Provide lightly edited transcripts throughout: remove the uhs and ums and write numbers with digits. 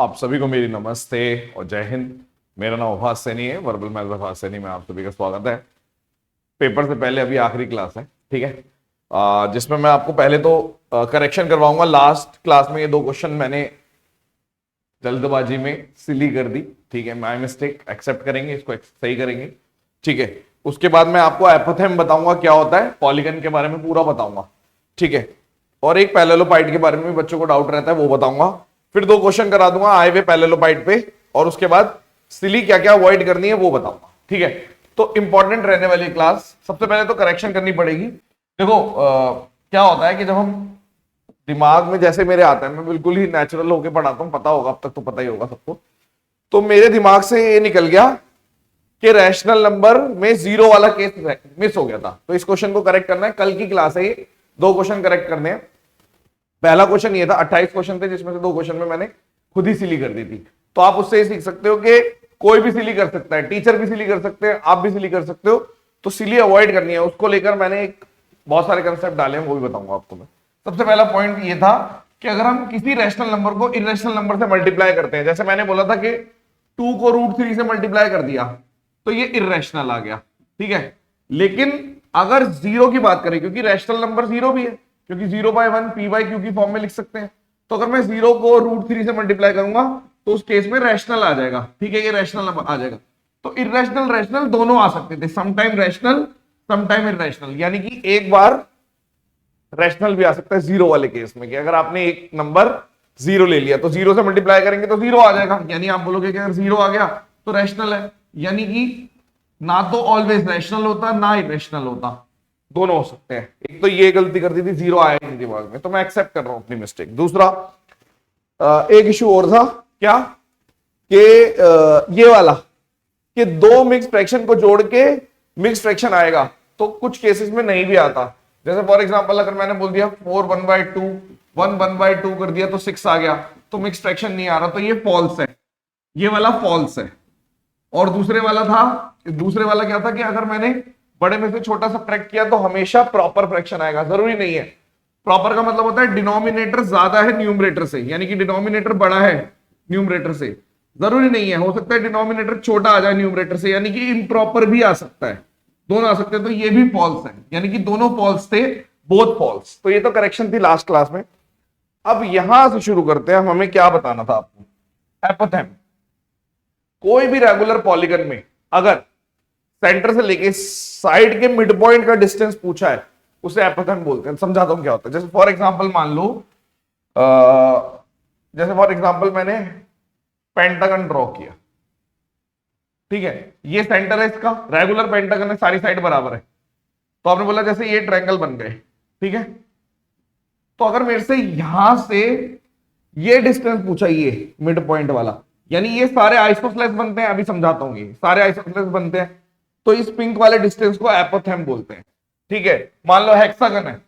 आप सभी को मेरी नमस्ते और जय हिंद। मेरा नाम अभास सैनी है, वर्बल मैथ्स अभास सैनी में आप सभी का स्वागत है। पेपर से पहले अभी आखिरी क्लास है, ठीक है, जिसमें मैं आपको पहले तो करेक्शन करवाऊंगा। लास्ट क्लास में ये दो क्वेश्चन मैंने जल्दबाजी में सिली कर दी, ठीक है, माय मिस्टेक, एक्सेप्ट करेंगे, इसको सही करेंगे, ठीक है। उसके बाद मैं आपको एपोथेम बताऊंगा क्या होता है, पॉलीगन के बारे में पूरा बताऊंगा, ठीक है, और एक पैरेललोपाइड के बारे में बच्चों को डाउट रहता है वो बताऊंगा। फिर दो क्वेश्चन करा दूंगा आए हुए पैरेललोपाइड पे, और उसके बाद सिली क्या क्या अवॉइड करनी है वो बताऊंगा, ठीक है। तो इंपॉर्टेंट रहने वाली क्लास। सबसे पहले तो करेक्शन करनी पड़ेगी। देखो क्या होता है कि जब हम दिमाग में जैसे मेरे आता है, मैं बिल्कुल ही नेचुरल होके पढ़ाता हूं, पता होगा, अब तक तो पता ही होगा सबको। तो मेरे दिमाग से ये निकल गया कि रैशनल नंबर में जीरो वाला केस मिस हो गया था, तो इस क्वेश्चन को करेक्ट करना है। कल की क्लास है ये, दो क्वेश्चन करेक्ट करने हैं। पहला क्वेश्चन ये था, 28 क्वेश्चन थे जिसमें से दो क्वेश्चन में मैंने खुद ही सिली कर दी थी। तो आप उससे सीख सकते हो कि कोई भी सिली कर सकता है, टीचर भी सिली कर सकते हैं, आप भी सिली कर सकते हो। तो सिली अवॉइड करनी है, उसको लेकर मैंने एक बहुत सारे कंसेप्ट डाले हैं, वो भी बताऊंगा आपको मैं। सबसे पहला पॉइंट ये था कि अगर हम किसी रैशनल नंबर को इरेशनल नंबर से मल्टीप्लाई करते हैं, जैसे मैंने बोला था कि 2 को √3 से मल्टीप्लाई कर दिया तो ये इरेशनल आ गया, ठीक है। लेकिन अगर जीरो की बात करें, क्योंकि रैशनल नंबर जीरो भी है, क्योंकि 0/1 p/q की फॉर्म में लिख सकते हैं, तो अगर मैं 0 को √3 से मल्टीप्लाई करूंगा तो उस केस में रैशनल आ जाएगा, ठीक है, ये रैशनल नंबर आ जाएगा। तो इरेशनल रैशनल दोनों आ सकते थे, समटाइम रैशनल समटाइम इरेशनल, यानी कि एक बार रैशनल भी आ सकता है जीरो वाले केस में, कि अगर आपने एक नंबर जीरो ले लिया तो जीरो से मल्टीप्लाई करेंगे तो जीरो आ जाएगा, यानी आप बोलोगे कि अगर जीरो आ गया तो रैशनल है, यानी कि ना तो ऑलवेज रैशनल होता ना इरेशनल होता, दोनों हो सकते हैं। एक तो ये गलती कर दी थी, जीरो आया नहीं दिमाग में, तो मैं एक्सेप्ट कर रहा हूं अपनी मिस्टेक। दूसरा एक इशू और था, क्या कि ये वाला कि दो मिक्स फ्रैक्शन को जोड़ के मिक्स फ्रैक्शन आएगा, तो कुछ केसेस में नहीं भी आता। जैसे फॉर एग्जांपल अगर मैंने बोल दिया 4 1/2 1 1/2 कर दिया तो 6 आ गया, तो मिक्स फ्रैक्शन नहीं आ रहा, तो ये फॉल्स है, ये वाला फॉल्स है। और दूसरे वाला क्या था कि अगर मैंने बड़े में से छोटा सब्ट्रैक्ट किया तो हमेशा प्रॉपर फ्रैक्शन आएगा। जरूरी नहीं है, प्रॉपर का मतलब होता है डिनोमिनेटर ज्यादा है न्यूमरेटर से, यानी कि डिनोमिनेटर बड़ा है न्यूमरेटर से। जरूरी नहीं है, हो सकता है डिनोमिनेटर छोटा आ जाए न्यूमरेटर से, यानी कि इम्प्रॉपर भी आ सकता है, दोनों आ सकते हैं। तो ये भी फॉल्स है, यानी कि दोनों फॉल्स थे, बोथ फॉल्स। तो ये तो करेक्शन थी लास्ट क्लास में। अब यहां से शुरू करते हैं, हमें क्या बताना था आपको, एपोथेम। कोई भी रेगुलर पॉलीगन में अगर सेंटर से लेके साइड के मिड पॉइंट का डिस्टेंस पूछा है, उसे एपोथेम बोलते हैं। समझाता हूं क्या होता है। जैसे फॉर एग्जांपल मान लो, जैसे फॉर एग्जांपल मैंने पेंटागन ड्रॉ किया, ठीक है, ये सेंटर है इसका, रेगुलर पेंटागन है, सारी साइड बराबर है। तो आपने बोला जैसे ये ट्रायंगल बन गए, ठीक है, तो अगर मेरे से यहां से ये डिस्टेंस पूछा, ये मिड पॉइंट वाला, यानी ये सारे आइसोसेलेस बनते हैं, अभी समझाता हूं, ये सारे आइसोसेलेस बनते हैं, तो इस पिंक वाले डिस्टेंस को एपोथेम बोलते हैं, ठीक है। मान लो हेक्सागन है,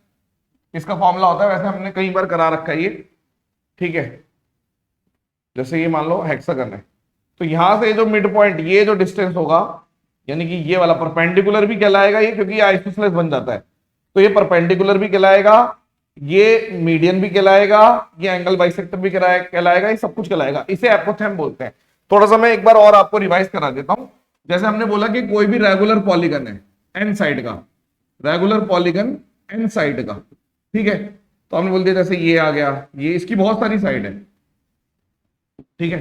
इसका फॉर्मूला होता है, वैसे हमने कई बार करा रखा है ये, ठीक है। जैसे ये मान लो हेक्सागन है, तो यहां से जो मिड पॉइंट, ये जो डिस्टेंस होगा, यानी कि ये वाला परपेंडिकुलर भी कहलाएगा ये, क्योंकि ये आइसोसेलेस बन जाता है, तो ये परपेंडिकुलर भी कहलाएगा, ये मीडियन भी कहलाएगा, ये एंगल बाइसेक्टर भी कहलाएगा, ये सब कुछ कहलाएगा, इसे एपोथेम बोलते हैं। थोड़ा सा मैं एक बार और आपको रिवाइज करा देता हूं। जैसे हमने बोला कि कोई भी रेगुलर पॉलीगन है एन साइड का, रेगुलर पॉलीगन एन साइड का, ठीक है, तो हमने बोल दिया जैसे ये आ गया, ये इसकी बहुत सारी साइड है, ठीक है,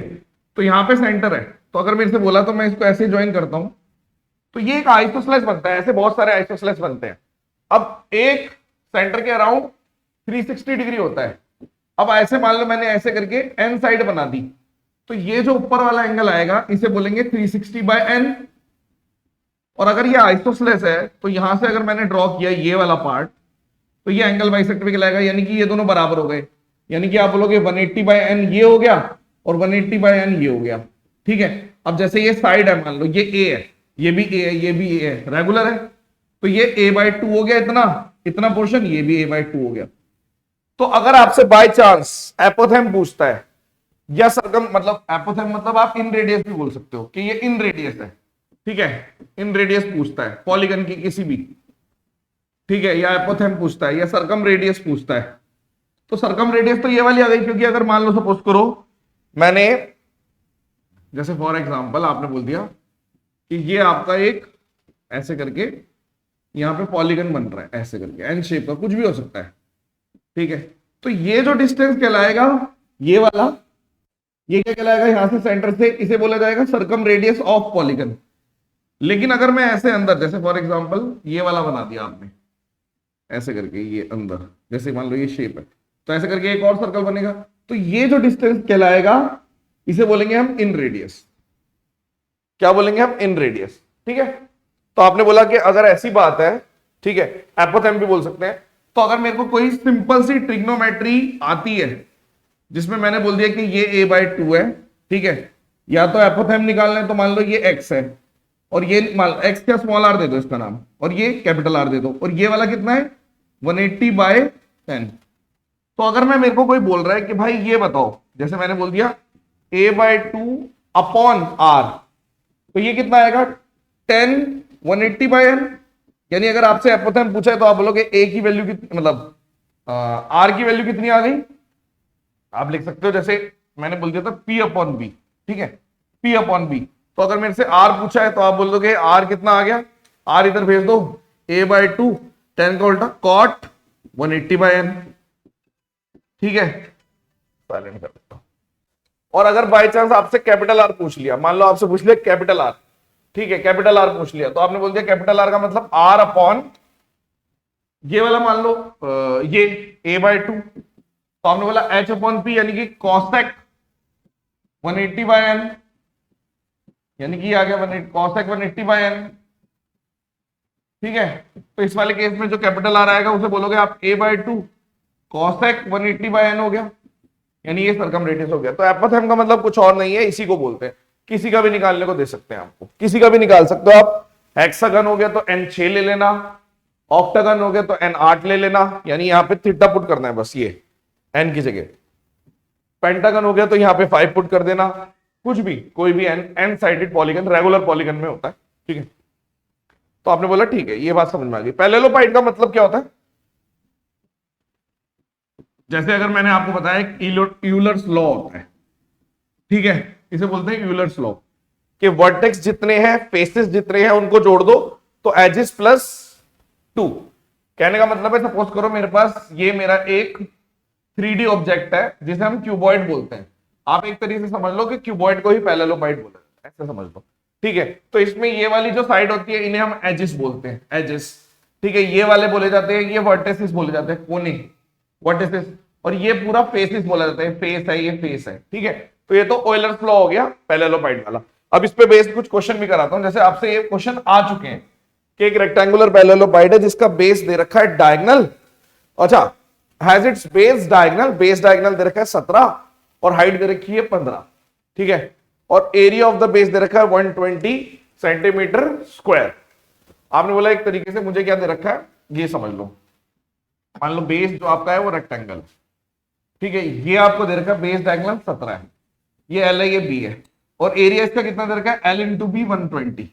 तो यहां पे सेंटर है, तो अगर मेरे से बोला तो मैं इसको ऐसे ज्वाइन करता हूं, तो ये एक आइसोसेलेस बनता है, ऐसे बहुत सारे आइसोसेलेस बनते हैं। अब एक सेंटर के अराउंड 360 डिग्री होता है। अब ऐसे मान लो मैंने ऐसे करके एन साइड बना दी, तो ये जो ऊपर वाला एंगल आएगा इसे बोलेंगे 360/n। और अगर ये आइसोसेलेस है तो यहां से अगर मैंने ड्रॉ किया ये वाला पार्ट, तो ये एंगल बाइसेक्टर भी कहलाएगा, यानी कि ये दोनों बराबर हो गए, यानी कि आप बोलोगे 180/n ये हो गया और 180/n ये हो गया, ठीक है। अब जैसे ये साइड है, मान लो ये a है, ये भी a है, ये भी a है, रेगुलर है, तो ये a/2 हो गया, इतना इतना पोर्शन, ये भी a/2 हो गया। तो अगर आपसे बाय चांस एपोथेम पूछता है, या सरकम, मतलब एपोथेम मतलब आप इन रेडियस भी बोल सकते हो कि ये इन रेडियस है, ठीक है, इन रेडियस पूछता है पॉलीगन की किसी भी, ठीक है, या एपोथेम पूछता है, या सरकम रेडियस पूछता है, तो सरकम रेडियस तो ये वाली आ गई, क्योंकि अगर मान लो सपोज करो मैंने जैसे फॉर एग्जांपल आपने बोल दिया कि ये आपका एक ऐसे करके यहां पे पॉलीगन बन रहा है, ऐसे करके एन शेप का, कुछ भी हो सकता है, ठीक है। तो ये जो डिस्टेंस कहलाएगा, ये वाला, ये क्या कहलाएगा, यहां से सेंटर से, इसे बोला जाएगा सर्कम रेडियस ऑफ पॉलीगन। लेकिन अगर मैं ऐसे अंदर, जैसे फॉर एग्जांपल ये वाला बना दिया आपने ऐसे करके, ये अंदर जैसे मान लो ये शेप है, तो ऐसे करके एक और सर्कल बनेगा, तो ये जो डिस्टेंस कहलाएगा इसे बोलेंगे हम इन रेडियस। क्या बोलेंगे हम? इन रेडियस, ठीक है। तो आपने बोला कि अगर ऐसी बात है, ठीक है, एपोथेम भी बोल सकते हैं। तो अगर मेरे को कोई सिंपल सी ट्रिग्नोमेट्री आती है जिसमें मैंने बोल दिया कि ये a/2 है, ठीक है, या तो एपोथेम निकालना है, तो मान लो ये x है, और ये मान x क्या, स्मॉल r दे दो इसका नाम, और ये कैपिटल R दे दो, और ये वाला कितना है 180/10। तो अगर मैं, मेरे को कोई बोल रहा है कि भाई ये बताओ, जैसे मैंने बोल दिया a/2 अपॉन r, तो ये कितना आएगा 10 180/n। यानी अगर आपसे एपोथेम पूछा है तो आप बोलोगे a की वैल्यू कितनी, मतलब r की वैल्यू कितनी आ गई, आप लिख सकते हो जैसे मैंने बोल दिया था p/b, ठीक है, p/b। तो अगर मेरे से r पूछा है तो आप बोल दोगे r कितना आ गया, r इधर भेज दो, a/2 10 का उल्टा cot 180/n, ठीक है, साइलेंट कर देता हूं। और अगर बाय चांस आपसे कैपिटल R पूछ लिया, मान लो आपसे पूछ लिया कैपिटल R, ठीक है, कैपिटल R पूछ लिया, तो आपने बोल दिया कैपिटल R का मतलब R अपॉन ये वाला, मान लो ये a/2, तो आपने बोला h/p यानी कि cosec 180/n, यानी कि आ गया cosec 180/n, ठीक है। तो इस वाले केस में जो कैपिटल R आएगा उसे बोलोगे आप a/2 cosec 180/n हो गया, यानी ये सर्कम रेडियस हो गया। तो एपोथेम का मतलब कुछ और नहीं है, इसी को बोलते हैं। किसी का भी निकालने को दे सकते हैं आपको, किसी का भी निकाल सकते हो आप। हेक्सागन हो गया तो n 6 ले लेना, ऑक्टागन हो गया तो n 8 ले लेना, यानी यहाँ पे थीटा पुट करना है बस, ये n की जगह। पेंटागन हो गया तो यहाँ पे 5 पुट कर देना, कुछ भी, कोई भी n sided polygon regular polygon में होता है, ठीक है। तो आपने बोला ठीक है, ये बात समझ में आ गई। पैरेललोपाइड का मतलब क्या होता है? जैसे अगर मैंने आपको बताया यूलर्स लॉ होता है, ठीक है, इसे बोलते हैं यूलर्स लॉ, कि वर्टेक्स जितने हैं, फेसेस जितने हैं, उनको जोड़ दो तो एजेस प्लस 2। कहने का मतलब है, सपोज करो मेरे पास ये मेरा एक 3D ऑब्जेक्ट है जिसे हम क्यूबॉइड बोलते हैं। आप एक तरीके से समझ लो कि क्यूबॉइड को ही पैरेललोपाइड बोलते हैं, ऐसे समझ लो, ठीक है। तो इसमें ये वाली जो साइड होती है इन्हें हम एजेस बोलते हैं, एजेस, ठीक है। ये वाले बोले जाते हैं, ये वर्टेसिस बोले जाते हैं, कोने, वर्टेसिस। और ये पूरा फेसिस बोला जाता है, फेस है, ये फेस है, ठीक है। तो ये तो ऑयलर्स लॉ हो गया पैरेललोपाइड वाला। अब इस पे बेस्ड कुछ क्वेश्चन भी कराता हूं। जैसे आपसे ये क्वेश्चन आ चुके हैं कि एक रेक्टेंगुलर पैरेललोपाइड है जिसका बेस दे रखा है डायगोनल, अच्छा, हैज इट्स बेस डायगोनल दे रखा है 17 और हाइट दे रखी है 15, ठीक है। और एरिया ऑफ द बेस दे रखा है 120 सेंटीमीटर स्क्वायर। आपने बोला एक तरीके से मुझे क्या दे रखा है ये समझ लो। मान लो बेस जो आपका है वो रेक्टेंगल, ठीक है, ये आपको दे रखा है बेस डायगोनल 17 है, ये L है, ये B है, और एरिया इसका कितना दे रखा है L इंटू B 120,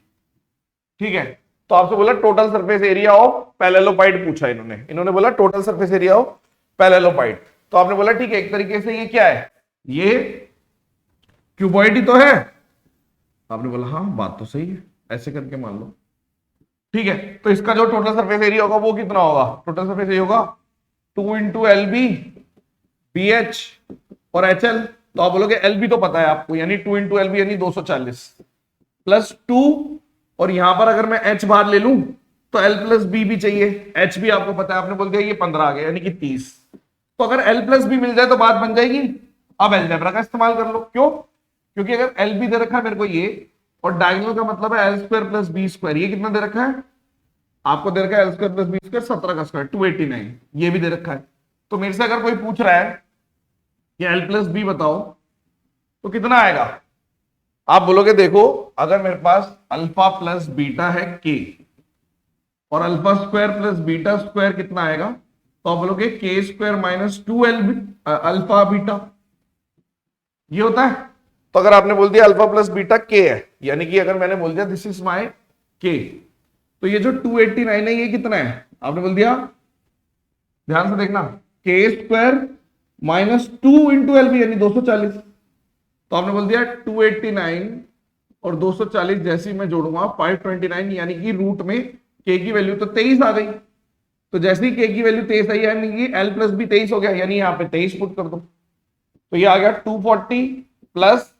ठीक है। तो आपसे बोला टोटल सरफेस एरिया ऑफ पैरेललोपाइड पूछा इन्होंने बोला टोटल सरफेस एरिया ऑफ पैरेललोपाइड। तो आपने बोला ठीक है, एक तरीके से ये क्या है, ये क्यूबॉइड ही तो है। आपने बोला हाँ बात तो सही है, ऐसे करके मान लो, ठीक है। तो इसका जो टोटल सरफेस एरिया होगा वो कितना होगा, टोटल सरफेस एरिया होगा 2 इंटू LB BH और HL। तो आप बोलोगे LB तो पता है आपको, यानी 2 इंटू LB यानी 240 प्लस 2, और यहां पर अगर मैं H बाहर ले लूं तो L प्लस B भी चाहिए, H भी आपको पता है, आपने बोल दिया ये 15 आ गया यानी कि 30। तो अगर L प्लस B मिल जाए तो बात बन जाएगी। अब अलजेब्रा का इस्तेमाल कर लो, क्यों? क्योंकि अगर LB दे रखा है मेरे को ये, और डायगोनल का मतलब है L² प्लस B², ये कितना दे रखा है आपको, दे रखा है L² प्लस B², 17 का स्क्वायर 289, ये भी दे रखा है। तो मेरे से अगर कोई पूछ रहा है कि L प्लस B बताओ तो कितना आएगा, आप बोलोगे देखो अगर मेरे पास अल्फा प्लस बीटा है K और alpha square plus beta square कितना आएगा, तो आप बोलोगे K² minus 2L alpha beta, ये होता है। तो अगर आपने बोल दिया अल्फा प्लस बीटा K है, यानी कि अगर मैंने बोल दिया दिस इज माय K, तो ये जो 289 है ये कितना है, आपने बोल दिया, ध्यान से देखना, K² माइनस 2 इंटू LB यानी 240, तो आपने बोल दिया 289 और 240 जैसी मैं जोड़ूंगा 529, यानी कि रूट में के की वैल्यू तो 23 आ गई। तो जैसे ही के की वैल्यू 23 आई यानी कि एल प्लस भी 23 हो गया, यानी यहाँ पे 23 पुट कर दो। तो ये आ गया 240 प्लस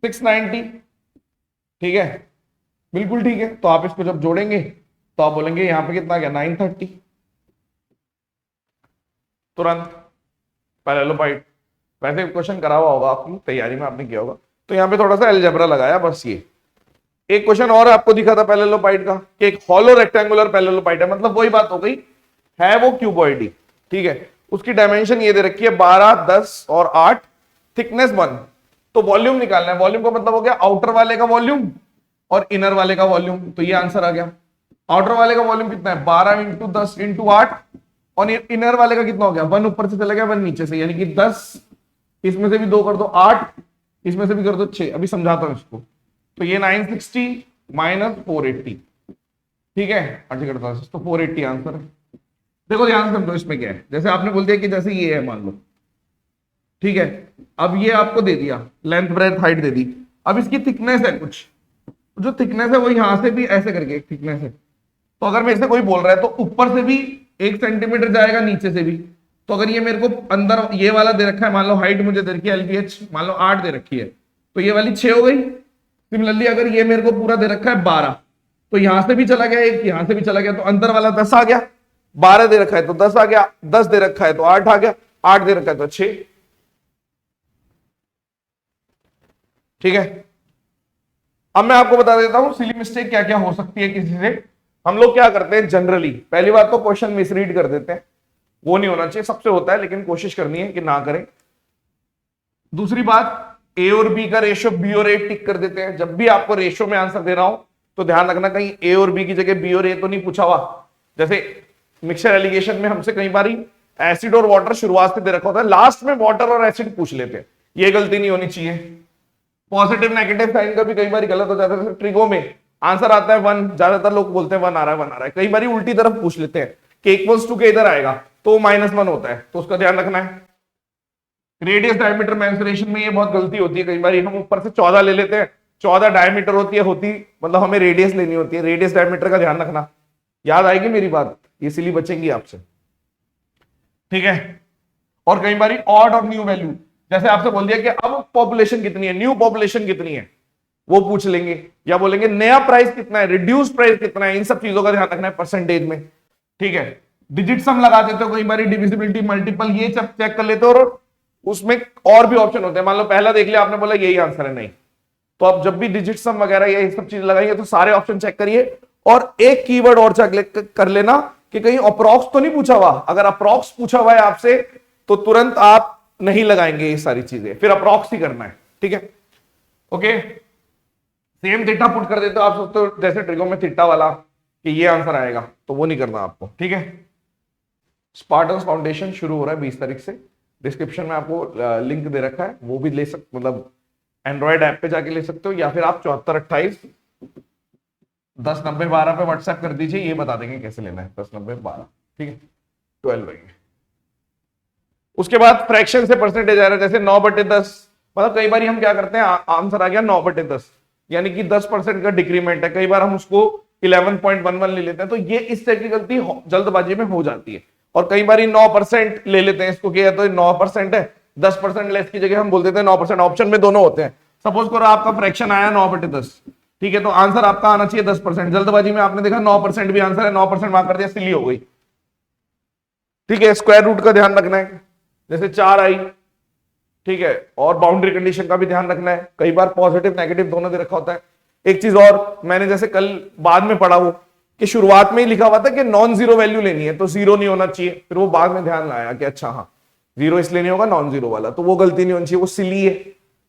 690। ठीक है, बिल्कुल ठीक है। तो आप इसको जब जोड़ेंगे तो आप बोलेंगे यहां पे कितना गया 930, तुरंत पैरेललोपाइड। वैसे क्वेश्चन करा हुआ होगा आपकी तैयारी में, आपने किया होगा, तो यहाँ पे थोड़ा सा अलजेब्रा लगाया बस। ये एक क्वेश्चन और आपको दिखा था पैरेललोपाइड का कि एक हॉलो रेक्टेंगुलर पैरेललोपाइड है, मतलब वही बात हो गई, है वो क्यूबॉइड। ठीक है, उसकी डायमेंशन ये दे रखी है 12, 10 और 8, थिकनेस 1। तो वॉल्यूम निकालना है। वॉल्यूम का मतलब हो गया आउटर वाले का वॉल्यूम और इनर वाले का वॉल्यूम। तो ये आंसर आ गया। आउटर वाले का वॉल्यूम कितना है 12 इंटू 10 इंटू 8, और इनर वाले का कितना हो गया 1 ऊपर से चला गया 1 नीचे से, यानी कि 10, इसमें से भी 2 कर दो 8, इसमें से भी कर दो 6। अभी समझाता हूं इसको। तो ये 960 माइनस 480, ठीक है, अच्छा करता हूं तो 480 आंसर है। देखो ध्यान से समझो इसमें क्या है। जैसे आपने बोल दिया कि जैसे ये है मान लो, ठीक है, अब ये आपको दे दिया लेंथ ब्रेथ हाइट दे दी। अब इसकी थिकनेस है कुछ, जो थिकनेस है वो यहां से भी ऐसे करके एक थिकनेस है। तो अगर मेरे से कोई बोल रहा है तो ऊपर से भी 1 सेंटीमीटर जाएगा, नीचे से भी। तो अगर ये मेरे को अंदर ये वाला दे रखा है, मान लो हाइट मुझे दे रखी है एलबीएच मान लो 8 दे रखी है, तो ये वाली 6 हो गई। सिमिलरली अगर ये मेरे को पूरा दे रखा है 12, तो यहां से भी चला गया एक, यहां से भी चला गया, तो अंदर वाला 10 आ गया। 12 दे रखा है तो 10 आ गया, 10 दे रखा है तो 8 आ गया, 8 दे रखा है तो 6। ठीक है, अब मैं आपको बता देता हूं सिली मिस्टेक क्या क्या हो सकती है किसी से। हम लोग क्या करते हैं जनरली, पहली बात तो क्वेश्चन मिसरीड कर देते हैं, वो नहीं होना चाहिए, सबसे होता है लेकिन कोशिश करनी है कि ना करें। दूसरी बात, ए और बी का रेशियो बी और ए टिक कर देते हैं। जब भी आपको रेशियो में आंसर दे रहा हूं तो ध्यान रखना कहीं ए और बी की जगह बी और ए तो नहीं पूछा हुआ। जैसे मिक्सचर एलिगेशन में हमसे कई बार एसिड और वाटर शुरुआत से दे रखा होता है, लास्ट में वाटर और एसिड पूछ लेते हैं, ये गलती नहीं होनी चाहिए। पॉजिटिव नेगेटिव साइन का भी कई बार गलत हो जाता है। ट्रिगो में आंसर आता है 1, ज्यादातर लोग बोलते हैं 1 आ रहा है 1 आ रहा है, कई बार उल्टी तरफ पूछ लेते हैं कि इक्वल्स टू के इधर आएगा तो -1 होता है, तो उसका ध्यान रखना है। रेडियस डायमीटर मेंसुरेशन में ये बहुत गलती होती है, कई बार हम ऊपर से 14 ले लेते हैं, 14 डायमीटर होती है मतलब हमें रेडियस लेनी होती है। रेडियस डायमीटर का ध्यान रखना, याद आएगी मेरी बात, इसीलिए बचेंगी आपसे। ठीक है, और कई बार ऑड और न्यू वैल्यू, जैसे आपसे बोल दिया कि अब पॉपुलेशन कितनी है, न्यू पॉपुलेशन कितनी है, वो पूछ लेंगे, या बोलेंगे नया प्राइस कितना है, रिड्यूस प्राइस कितना है। इन सब चीजों का ध्यान रखना है परसेंटेज में। ठीक है, डिजिट सम लगा देते हो कई बार, डिविजिबिलिटी मल्टीपल, ये सब चेक कर लेते हो, और उसमें और भी ऑप्शन होते हैं। मान लो पहला देख लिया आपने, बोला यही आंसर है, नहीं, तो आप जब भी डिजिट सम वगैरह ये सब चीज लगाइए तो सारे ऑप्शन चेक करिए, और एक कीवर्ड और चेक कर लेना कि कहीं अप्रॉक्स तो नहीं पूछा हुआ। अगर अप्रॉक्स पूछा हुआ है आपसे तो तुरंत आप नहीं लगाएंगे ये सारी चीजें, फिर अप्रॉक्स ही करना है। ठीक है, ओके, सेम थीटा पुट कर देते हो आप सोचते हो जैसे ट्रिगो में थीटा वाला कि ये आंसर आएगा, तो वो नहीं करना आपको। ठीक है, स्पार्टन्स फाउंडेशन शुरू हो रहा है 20 तारीख से, डिस्क्रिप्शन में आपको लिंक दे रखा है, वो भी ले सकते, मतलब एंड्रॉइड ऐप पे जाके ले सकते हो, या फिर आप 7428 1090 12 पे व्हाट्सएप कर दीजिए, ये बता देंगे कैसे लेना है 1090 12। ठीक है, 12 रहेंगे। उसके बाद फ्रैक्शन से परसेंटेज आ रहा है, जैसे 9/10, मतलब कई बार हम क्या करते हैं, आंसर आ गया 9/10, यानी कि 10% का डिक्रीमेंट है, कई बार हम उसको 11.11 ले लेते हैं, तो ये इस तरह की गलती जल्दबाजी में हो जाती है। और कई बार 9% ले लेते हैं इसको, किया तो 9% है, 10% लेस की जगह हम बोल देते हैं 9%। ऑप्शन में दोनों होते हैं। सपोज करो आपका फ्रैक्शन आया 9/10, ठीक है, तो आंसर आपका आना चाहिए 10%। जल्दबाजी में आपने देखा 9% भी आंसर है, 9% मार्क कर दिया, सिली हो गई। ठीक है, स्क्वायर रूट का ध्यान रखना है, जैसे 4 आई, ठीक है, और बाउंड्री कंडीशन का भी ध्यान रखना है। कई बार पॉजिटिव नेगेटिव दोनों दे रखा होता है। एक चीज और, मैंने जैसे कल बाद में पढ़ा वो कि शुरुआत में ही लिखा हुआ था कि नॉन जीरो वैल्यू लेनी है, तो जीरो नहीं होना चाहिए, फिर वो बाद में ध्यान लाया कि अच्छा हाँ जीरो इसलिए नहीं होगा नॉन जीरो वाला, तो वो गलती नहीं होनी चाहिए, वो सिली है।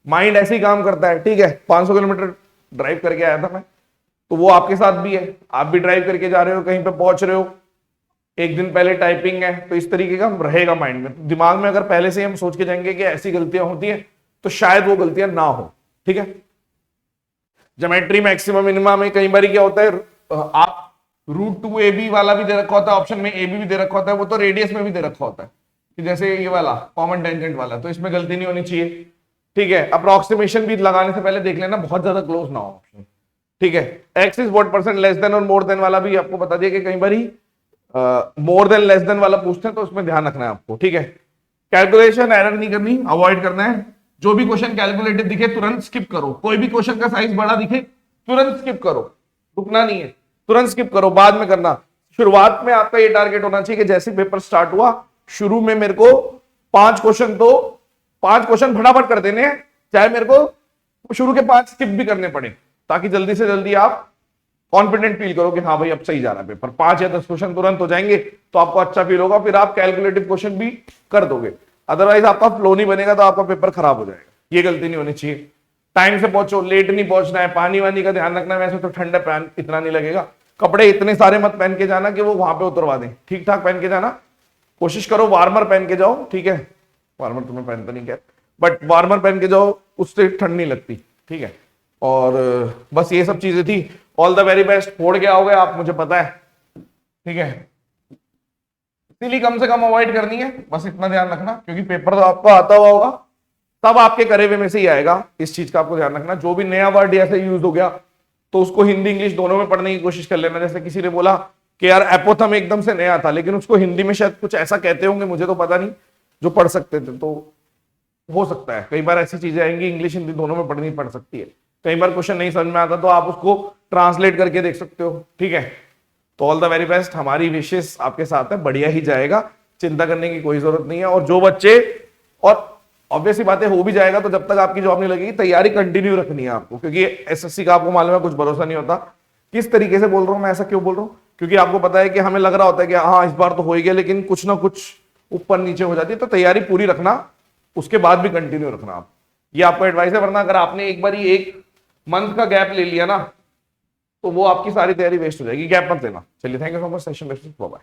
माइंड ऐसे ही काम करता है। ठीक है, 500 किलोमीटर ड्राइव करके आया था मैं, तो वो आपके साथ भी है, आप भी ड्राइव करके जा रहे हो, कहीं पे पहुंच रहे हो, एक दिन पहले टाइपिंग है, तो इस तरीके का रहेगा माइंड में, दिमाग में। अगर पहले से हम सोच के जाएंगे कि ऐसी गलतियां होती हैं तो शायद वो गलतियां ना हो। ठीक है, ज्योमेट्री मैक्सिमम मिनिमा में कई बार क्या होता है, आप √2ab वाला भी दे रखा होता है ऑप्शन में, AB भी दे रखा होता है, वो तो रेडियस में भी दे रखा होता है कि जैसे ये वाला कॉमन टेंजेंट वाला, तो इसमें गलती नहीं होनी चाहिए। ठीक है, अप्रोक्सीमेशन भी लगाने से पहले देख लेना बहुत ज्यादा क्लोज ना हो ऑप्शन, ठीक है। X is what percent less than और मोर देन वाला भी आपको बता दिया कि कई बार मोर देन लेस देन वाला पूछते हैं, तो उसमें ध्यान रखना है आपको, ठीक है। कैलकुलेशन एरर नहीं करनी, अवॉइड करना है। जो भी क्वेश्चन कैलकुलेटेड दिखे तुरंत स्किप करो, कोई भी क्वेश्चन का साइज बड़ा दिखे तुरंत स्किप करो, रुकना नहीं है, तुरंत स्किप करो, बाद में करना। शुरुआत में आपका ये टारगेट होना चाहिए कि जैसे पेपर स्टार्ट हुआ, शुरू में मेरे को 5 क्वेश्चन फटाफट कर देने हैं, चाहे मेरे को शुरू के 5 स्किप भी करने पड़े, ताकि जल्दी से जल्दी आप कॉन्फिडेंट फील करो कि हाँ भाई अब सही जा रहा है पेपर। 5 या 10 क्वेश्चन तुरंत हो जाएंगे तो आपको अच्छा फील होगा, फिर आप कैलकुलेटिव क्वेश्चन भी कर दोगे। अदरवाइज आपका फ्लो नहीं बनेगा तो आपका पेपर खराब हो जाएगा, ये गलती नहीं होनी चाहिए। टाइम से पहुंचो, लेट नहीं पहुंचना है, पानी वानी का ध्यान रखना है। वैसे तो ठंडा पहन इतना नहीं लगेगा, कपड़े इतने सारे मत पहन के जाना कि वो वहां पे उतरवा दें, ठीक ठाक पहन के जाना, कोशिश करो वार्मर पहन के जाओ, ठीक है। वार्मर तुम्हें पहनता नहीं क्या, बट वार्मर पहन के जाओ, उससे ठंड नहीं लगती, ठीक है। और बस ये सब चीजें थी। ऑल द वेरी बेस्ट, फोड़ के आओगे आप, मुझे पता है, ठीक है। इसीलिए कम से कम अवॉइड करनी है, बस इतना ध्यान रखना, क्योंकि पेपर तो आपको आता हुआ होगा, तब आपके करे हुए में से ही आएगा। इस चीज का आपको ध्यान रखना, जो भी नया वर्ड ऐसे यूज हो गया तो उसको हिंदी इंग्लिश दोनों में पढ़ने की कोशिश कर लेना। जैसे किसी ने बोला कि यार एपोथम एकदम से नया था, लेकिन उसको हिंदी में शायद कुछ ऐसा कहते होंगे, मुझे तो पता नहीं, जो पढ़ सकते थे, तो हो सकता है कई बार ऐसी चीजें आएंगी, इंग्लिश हिंदी दोनों में पढ़नी पड़ सकती है। कई बार क्वेश्चन नहीं समझ में आता तो आप उसको ट्रांसलेट करके देख सकते हो, ठीक है। तो ऑल द वेरी बेस्ट, हमारी विशेष आपके साथ है, बढ़िया ही जाएगा, चिंता करने की कोई जरूरत नहीं है। और जो बच्चे, और ऑब्वियसली बातें हो भी जाएगा, तो जब तक आपकी जॉब नहीं लगेगी तैयारी कंटिन्यू रखनी है आपको, क्योंकि एसएससी का आपको मालूम है कुछ भरोसा नहीं होता। किस तरीके से बोल रहा हूं मैं, ऐसा क्यों बोल रहा हूं, क्योंकि आपको पता है कि हमें लग रहा होता है कि हाँ इस बार तो हो ही गया, लेकिन कुछ ना कुछ ऊपर नीचे हो जाती है। तो तैयारी पूरी रखना, उसके बाद भी कंटिन्यू रखना आप, ये आपको एडवाइस है। वरना अगर आपने एक बार ही 1 मंथ का गैप ले लिया ना, तो वो आपकी सारी तैयारी वेस्ट हो जाएगी, गैप मत लेना। चलिए, thank you so much, session bye.